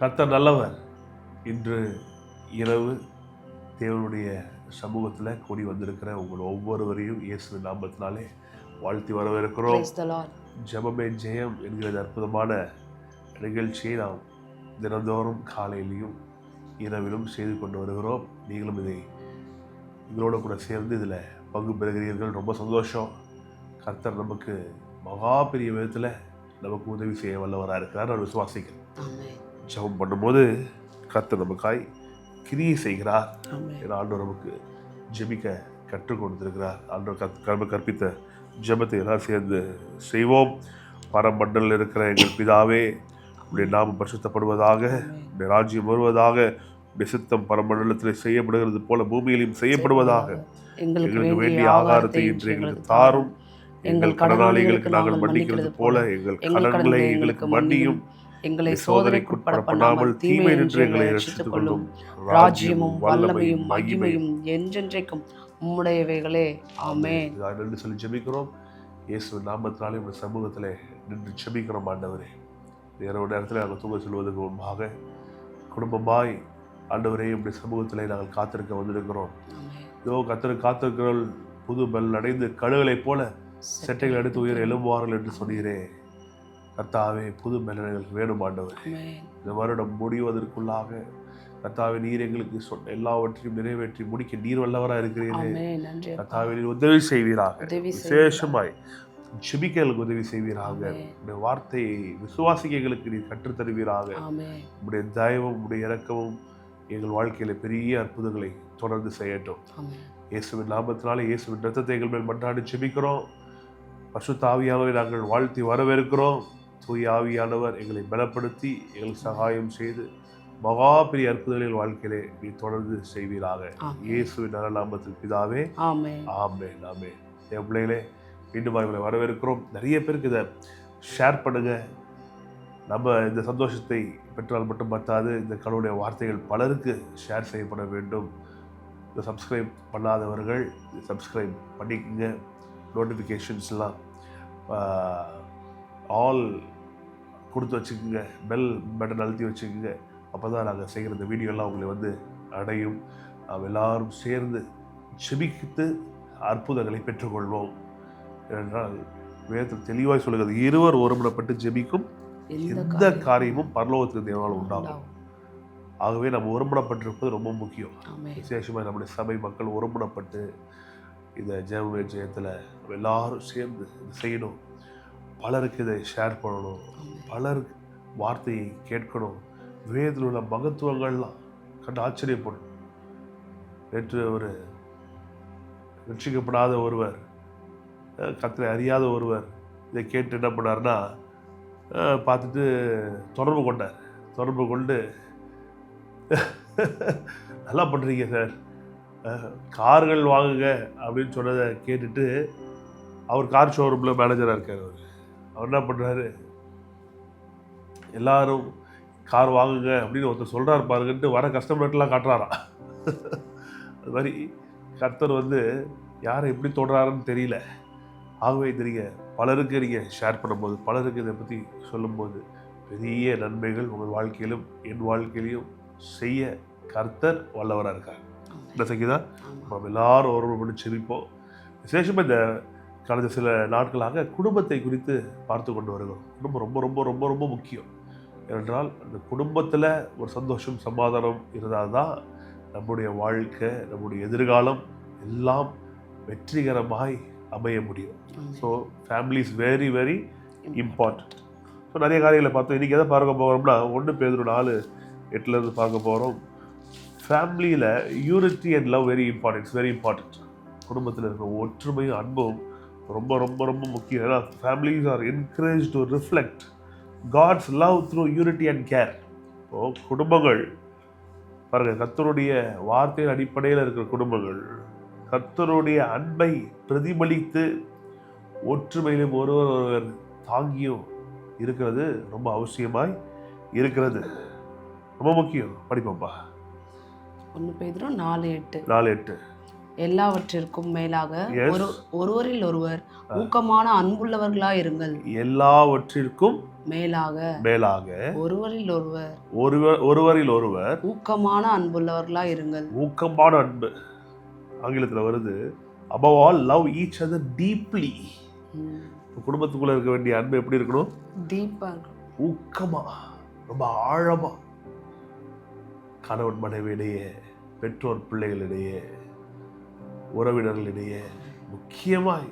கர்த்தர் நல்லவர். இன்று இரவு தேவனுடைய சமூகத்தில் கூடி வந்திருக்கிற உங்கள் ஒவ்வொருவரையும் இயேசுவின் நாமத்தினாலே வாழ்த்தி வரவேற்கிறோம். ஜெபமே ஜெயம் என்கிற அற்புதமான நிகழ்ச்சியை நாம் தினந்தோறும் காலையிலையும் இரவிலும் செய்து கொண்டு வருகிறோம். நீங்களும் இதை எங்களோட கூட சேர்ந்து இதில் பங்கு பெறுகிறீர்கள். ரொம்ப சந்தோஷம். கர்த்தர் நமக்கு மகா பெரிய விதத்தில் நமக்கு உதவி செய்ய வல்லவராக இருக்கிறார். நான் விசுவாசிக்கிறேன். ஜெபம் பண்ணும்போது கர்த்தர் நமக்காய் கிரியை செய்கிறார். ஆண்டவர் நமக்கு ஜெபிக்க கற்றுக் கொடுத்திருக்கிறார். ஆண்டவர் கற்பித்த ஜெபத்தை எல்லாம் சேர்ந்து செய்வோம். பரமண்டலில் இருக்கிற எங்கள் பிதாவே, உடைய நாமம் பரிசுத்தப்படுவதாக, உடைய ராஜ்யம் வருவதாக, உடைய சித்தம் பரமண்டலத்தில் செய்யப்படுகிறது போல பூமியிலும் செய்யப்படுவதாக. எங்களுக்கு வேண்டிய ஆகாரத்தை இன்று எங்களுக்கு தாரும். எங்கள் கடனாளிகளுக்கு நாங்கள் மன்னிக்கிறது போல எங்கள் கடன்களை எங்களுக்கு மன்னியும். எங்களை சோதனைக்குட்பட பண்ணாமல் தீமை நின்று எங்களை ரட்சித்துக் கொள்ளும். ராஜ்யமும் வல்லமையும் மகிமையும் என்றென்றைக்கும் உம்முடையவைகளே. ஆமென். நன்றி சொல்லி ஜெபிக்கிறோம். இயேசுவின் நாமத்தினாலே உங்கள் சமூகத்தில் நின்று ஜெபிக்கிறோம். ஆண்டவரே, இரவு நேரத்தில் நாங்கள் தூங்க சொல்வதற்கு முன்பாக குடும்பமாய் ஆண்டவரே உடைய சமூகத்தில் நாங்கள் காத்திருக்க வந்திருக்கிறோம். இதோ காத்திருக்கிறவர்கள் புது பல் அடைந்து கழுகளைப் போல செட்டைகள் எடுத்து உயிரை எழும்புவார்கள் என்று சொன்னீரே. கர்த்தாவே, புது பலன்களுக்கு வேணும் ஆண்டவர். இந்த வருடம் முடிவதற்குள்ளாக கர்த்தாவே, நீர் எங்களுக்கு சொன்ன எல்லாவற்றையும் நிறைவேற்றி முடிக்க நீர் வல்லவராக இருக்கிறீரே. கர்த்தாவே, நீர் உதவி செய்வீராக. விசேஷமாய் ஜெபிக்க எங்களுக்கு உதவி செய்வீராக. உடைய வார்த்தையை விசுவாசிக்க எங்களுக்கு நீர் கற்றுத்தருவீராக. உடைய தயவும் உடைய இரக்கமும் எங்கள் வாழ்க்கையில பெரிய அற்புதங்களை தொடர்ந்து செய்யட்டும். இயேசுவின் நாமத்தினாலே இயேசுவின் இரத்தத்தை எங்கள் மேல் மன்றாடி ஜெபிக்கிறோம். பரிசுத்த ஆவியானவரை நாங்கள் வாழ்த்தி வரவேற்கிறோம். தூய ஆவியானவர் எங்களை பலப்படுத்தி எங்களுக்கு சகாயம் செய்து மகா பெரிய அற்புதங்களின் வாழ்க்கையிலே நீ தொடர்ந்து செய்வீராக. இயேசுவின் நல்ல நாமத்தில் பிதாவே. ஆமென். ஆமென். ஆமென். என் பிள்ளைகளே, மீண்டும் அவர்களை வரவேற்கிறோம். நிறைய பேருக்கு இதை ஷேர் பண்ணுங்க. நம்ம இந்த சந்தோஷத்தை பெற்றால் மட்டும் பத்தாது, இந்த கடவுளுடைய வார்த்தைகள் பலருக்கு ஷேர் செய்யப்பட வேண்டும். இதை சப்ஸ்கிரைப் பண்ணாதவர்கள் சப்ஸ்கிரைப் பண்ணிக்கோங்க. நோட்டிஃபிகேஷன்ஸ்லாம் ஆல் கொடுத்து வச்சுக்கோங்க. பெல் பட்டன் அழுத்தி வச்சுக்கோங்க. அப்போ தான் நாங்கள் செய்கிற இந்த வீடியோலாம் உங்களை அடையும். நாம் எல்லாரும் சேர்ந்து செபித்து அற்புதங்களை பெற்றுக்கொள்வோம். ஏனென்றால் வேதத்தில் தெளிவாய் சொல்லுகிறது, இருவர் ஒருமுறைப்பட்டு ஜெபிக்கும் எந்த காரியமும் பரலோகத்துக்கு தேவனால் உண்டாகும். ஆகவே நம்ம ஒருமுறைப்பட்டிருப்பது ரொம்ப முக்கியம். விசேஷமாக நம்முடைய சபை மக்கள் ஒருமுறைப்பட்டு இந்த ஜெபமே ஜெயத்தில் நம்ம எல்லாரும் சேர்ந்து இது செய்யணும். பலருக்கு இதை ஷேர் பண்ணணும். பலருக்கு வார்த்தையை கேட்கணும். வேதத்தில் உள்ள மகத்துவங்கள்லாம் கண்டு ஆச்சரியப்படும். நேற்று ஒரு ரட்சிக்கப்படாத ஒருவர், கர்த்தரை அறியாத ஒருவர் இதை கேட்டு என்ன பண்ணார்னா, பார்த்துட்டு தொடர்பு கொண்டார். தொடர்பு கொண்டு, நல்லா பண்ணுறீங்க சார், கார்கள் வாங்குங்க அப்படின்னு சொன்னதை கேட்டுட்டு, அவர் கார் ஷோரூமில் மேனேஜராக இருக்கார். அவர் என்ன பண்ணுறாரு, எல்லாரும் கார் வாங்குங்க அப்படின்னு ஒருத்தர் சொல்கிறார் பாருங்கன்ட்டு வர கஸ்டமர்லாம் காட்டுறாராம். அது மாதிரி கர்த்தர் யாரை எப்படி தொடுறாருன்னு தெரியல. ஆகவே நீங்கள் பலருக்கு நீங்கள் ஷேர் பண்ணும்போது, பலருக்கு இதை பற்றி சொல்லும்போது பெரிய நன்மைகள் உங்கள் வாழ்க்கையிலும் என் வாழ்க்கையிலையும் செய்ய கர்த்தர் வல்லவராக இருக்கார். என்ன செய்யுதா? நம்ம எல்லாரும் ஒரு பண்ணி செபிப்போம். விசேஷமாக இந்த கடந்த சில நாட்களாக குடும்பத்தை குறித்து பார்த்து கொண்டு வருகிறோம். குடும்பம் ரொம்ப ரொம்ப ரொம்ப ரொம்ப முக்கியம். ஏனென்றால் அந்த குடும்பத்தில் ஒரு சந்தோஷம் சமாதானம் இருந்தால் தான் நம்முடைய வாழ்க்கை, நம்முடைய எதிர்காலம் எல்லாம் வெற்றிகரமாய் அமைய முடியும். So family is very very important. So நிறைய காரியங்களை பார்த்தோம். இன்றைக்கி எதை பார்க்க போகிறோம்னா, 1 பேதுரு 4:8 பார்க்க போகிறோம். ஃபேமிலியில் unity and love very important. It's very important. குடும்பத்தில் இருக்கிற ஒற்றுமையும் அன்பும் ரொம்ப ரொம்ப ரொம்ப முக்கியம். ஏன்னா families are encourage to reflect God's love through unity and care. குடும்பங்கள் பாருங்கள், கர்த்தருடைய வார்த்தையின் அடிப்படையில் இருக்கிற குடும்பங்கள் கர்த்தருடைய அன்பை பிரதிபலித்து ஒற்றுமையிலும் ஒருவர் தாங்கியும் இருக்கிறது ரொம்ப அவசியமாய் இருக்கிறது. ரொம்ப முக்கியம். படிப்போம்ப்பா. 1 பேதுரு 4:8. எல்லாவற்றிற்கும் மேலாக ஒருவரில் ஒருவர் ஊக்கமான அன்புள்ளவர்களா இருங்கள். எல்லாவற்றிற்கும் மேலாக ஒருவரில் ஒருவர் ஊக்கமான அன்புள்ளவர்களா இருங்கள். ஊக்கமான அன்பு ஆங்கிலத்தில் வருது. above all love each other deeply. குடும்பத்துக்குள்ள இருக்க வேண்டிய அன்பு எப்படி இருக்கணும்? டீப்பா, ஊக்கமா, ரொம்ப ஆழமா. கணவன் மனைவியிடையே, பெற்றோர் பிள்ளைகளிடையே, உறவினர்களிடையே, முக்கியமாய்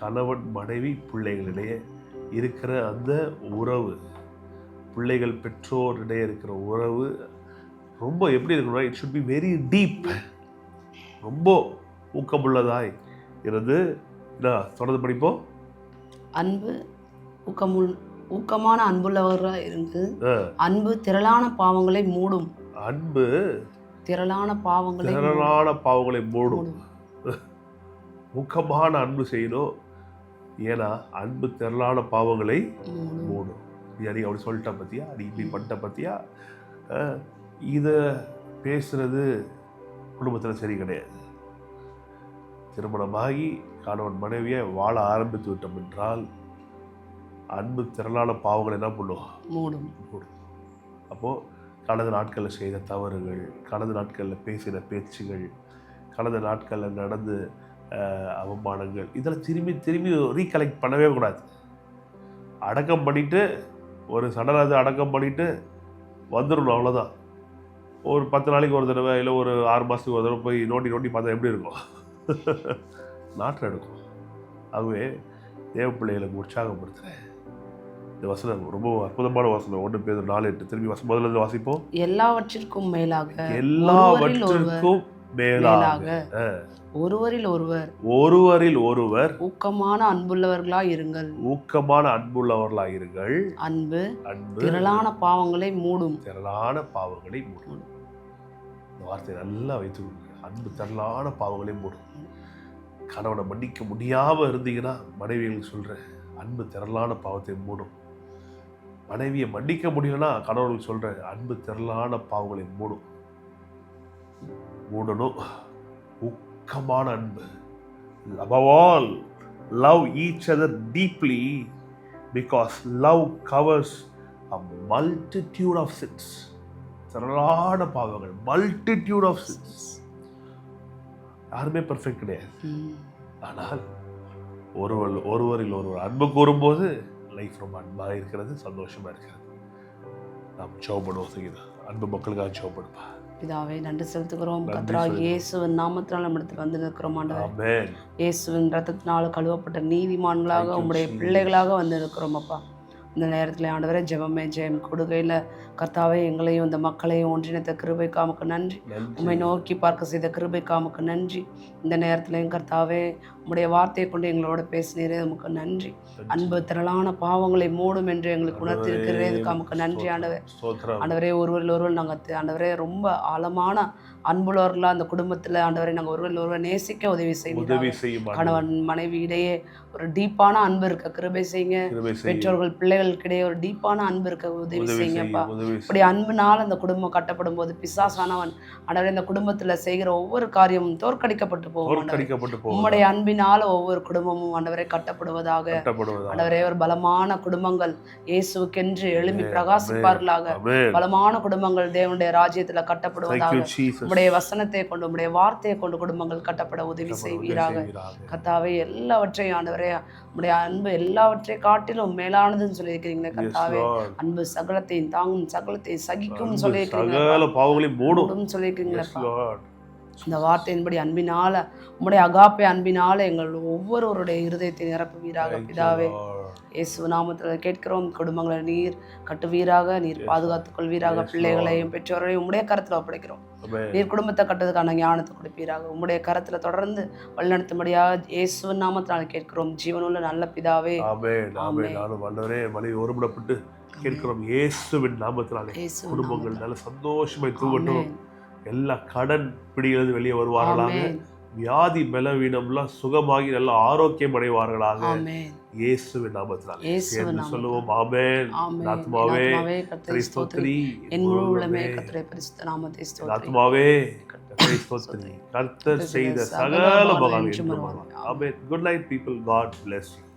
கணவன் மனைவி பிள்ளைகளிடையே இருக்கிற அந்த உறவு, பிள்ளைகள் பெற்றோரிடையே இருக்கிற உறவு ரொம்ப எப்படி இருக்கணும்? It should be very deep. ரொம்ப ஊக்கமுள்ளதாய் இருந்து தொடர்ந்து படிப்போம். அன்பு ஊக்கமான அன்புள்ளவர்களாக இருந்து அன்பு திரளான பாவங்களை மூடும். அன்பு திரளான பாவங்களை மூடும். ஊக்கமான அன்பு செய்யணும். ஏன்னா அன்பு திரளான பாவங்களை மூடும். நீ அப்படி சொல்லிட்ட பத்தியா, நீ இப்படி பண்ணிட்ட பத்தியா. இதை பேசுறது குடும்பத்தில் சரி கிடையாது. திருமணமாகி கணவன் மனைவியை வாழ ஆரம்பித்து விட்டோம் என்றால் அன்பு திரளான பாவங்கள் என்ன பண்ணுவோம்? மூடும். அப்போது கடந்த நாட்களில் செய்த தவறுகள், கடந்த நாட்களில் பேசின பேச்சுகள், கடந்த நாட்களில் நடந்து அவமானங்கள், இதெல்லாம் திரும்பி திரும்பி ரீகலெக்ட் பண்ணவே கூடாது. அடக்கம் பண்ணிவிட்டு ஒரு சடனாக அடக்கம் பண்ணிவிட்டு வந்துடணும், அவ்வளோதான். ஒரு 10 நாளைக்கு ஒரு தடவை இல்லை ஒரு 6 மாதத்துக்கு ஒரு தடவை போய் நோண்டி பார்த்தா எப்படி இருக்கும்? நாட்டில் எடுக்கும். ஆகவே தேவ பிள்ளைகளுக்கு உற்சாகப்படுத்துகிறேன். இந்த வசனம் ரொம்ப அற்புதமான வசனம். 1 பேதுரு 4:8 திரும்பி முதல்ல இருந்து வாசிப்போம். எல்லாவற்றிற்கும் மேலாக ஒருவரில் ஒருவர் ஊக்கமான அன்புள்ளவர்களாய் இருங்கள். அன்பு திரளான பாவங்களை மூடும். இந்த வார்த்தை நல்லா வைத்துக்கொள்ளுங்க. அன்பு திரளான பாவங்களை மூடும். கணவனை மன்னிக்க முடியாமல் இருந்தீங்கன்னா மனைவிகளுக்கு சொல்கிறேன், அன்பு திரளான பாவத்தை மூடும். மனைவியை மன்னிக்க முடியலன்னா கணவனுக்கு சொல்கிறேன், அன்பு திரளான பாவங்களை மூடணும். ஊக்கமான அன்பு. above all love each other deeply because love covers a multitude of sins. திரளான பாவங்கள், மல்டிடியூட் ஆஃப் சின்ஸ். யாருமே பெர்ஃபெக்ட் கிடையாது. ஆனால் ஒருவரில் ஒருவர் அன்பு கூறும்போது லைஃப் ரொம்ப அன்பாக இருக்கிறது, சந்தோஷமாக இருக்கிறது. நாம் ஜெபப்படுவோம். செய்யுது அன்பு மக்களுக்காக ஜெபப்படுப்பா. பிதாவே, நன்றி செலுத்துகிறோம். கர்த்தராகிய இயேசுவின் நாமத்தினால் நம்மிடத்தில் வந்து நிற்கிறோம் ஆண்டவரே. இயேசுவின் ரத்தத்தினால் கழுவப்பட்ட நீதிமான்களாக உம்முடைய பிள்ளைகளாக வந்து நிற்கிறோம் அப்பா. இந்த நேரத்தில் ஆண்டவரே ஜெபமே ஜெயம் கொடுகையில் கர்த்தாவே எங்களையும் இந்த மக்களையும் ஒன்றிணைத்த கிருபை காமுக்கு நன்றி. உம்மை நோக்கி பார்க்க செய்த கிருபை காமுக்கு நன்றி. இந்த நேரத்திலையும் கர்த்தாவே உம்முடைய வார்த்தையை கொண்டு எங்களோட பேசினீரே உமக்கு நன்றி. அன்பு திரளான பாவங்களை மூடும் என்று எங்களுக்கு உணர்த்திருக்கிறதே காமுக்கு நன்றி ஆண்டவரே. ஒருவர் நாங்கள் ஆண்டவரே ரொம்ப ஆழமான அன்புள்ளவர்களாக அந்த குடும்பத்தில் ஆண்டவரை நாங்கள் ஒருவர் நேசிக்க உதவி செய்யும். கணவன் மனைவி இடையே ஒரு டீப்பான அன்பு இருக்க கிருபை செய்யுங்க. பெற்றோர்கள் பிள்ளைகளுக்கிடையே ஒரு டீப்பான அன்பு இருக்க உதவி செய்யுங்கப்பா. இப்படி அன்புனால் அந்த குடும்பம் கட்டப்படும் போது பிசாசானவன் ஆண்டவரே இந்த குடும்பத்தில் செய்கிற ஒவ்வொரு காரியமும் தோற்கடிக்கப்பட்டு போகும். உம்முடைய அன்பினால் ஒவ்வொரு குடும்பமும் ஆண்டவரை கட்டப்படுவதாக. ஆண்டவரே ஒரு பலமான குடும்பங்கள் இயேசுக்கென்று எழும்பி பிரகாசிப்பார்களாக. பலமான குடும்பங்கள் தேவனுடைய ராஜ்யத்தில் கட்டப்படுவதாக. உம்முடைய வசனத்தை கொண்டு உம்முடைய வார்த்தையை கொண்டு குடும்பங்கள் கட்டப்பட உதவி செய்வீராக. கர்த்தாவே எல்லாவற்றையும் ஆண்டவரே உம்முடைய அன்பு எல்லாவற்றையும் காட்டிலும் மேலானதுன்னு சொல்லியிருக்கிறீங்களே கர்த்தாவே. அன்பு சகலத்தையும் தாங்கும், சகலத்தையும் சகிக்கும் சொல்லியிருக்கிறீங்களா. இந்த வார்த்தையின்படி அன்பினால உம்முடைய அகாப்பை அன்பினால எங்கள் ஒவ்வொருவருடைய இருதயத்தை நிரப்புவீராக பிதாவே. இயேசு நாமத்தில் கேட்கிறோம். குடும்பங்களை நீர் கட்டுவீராக, நீர் பாதுகாத்துக் கொள்வீராக. பிள்ளைகளையும் பெற்றோரையும் உம்முடைய கரத்தில் ஒப்படைக்கிறோம். நீர் குடும்பத்தை கட்டுறதுக்கான ஞானத்தை கொடுப்பீராக. உம்முடைய கரத்தில் தொடர்ந்து வழிநடத்தும்படியாக இயேசு நாமத்தினால் கேட்கிறோம். ஜீவனுள்ள நல்ல பிதாவே. ஒருமுடப்பட்டு கேட்கிறோம் இயேசுவின் நாமத்தினாலே. குடும்பங்கள் நல்ல சந்தோஷமாய் தூங்கட்டும். எல்லா கடன் பிடியிலிருந்து வெளியே வருவார்களாக. வியாதி பலவீனம்லாம் சுகமாகி நல்ல ஆரோக்கியம் அடைவார்களாக. இயேசுவின் நாமத்தினாலே சேர்ந்து சொல்லுவோம். ஆமென். ஆத்மாவே கர்த்தரை ஸ்தோத்திரி, என் முழு உள்ளமே கர்த்தருடைய பரிசுத்த நாமத்தை ஸ்தோத்திரி. ஆத்மாவே கர்த்தரை ஸ்தோத்திரி. கர்த்தர் செய்த சகல உபகாரங்களையும் என்று மறவாதே. Amen. Good night people. God bless you.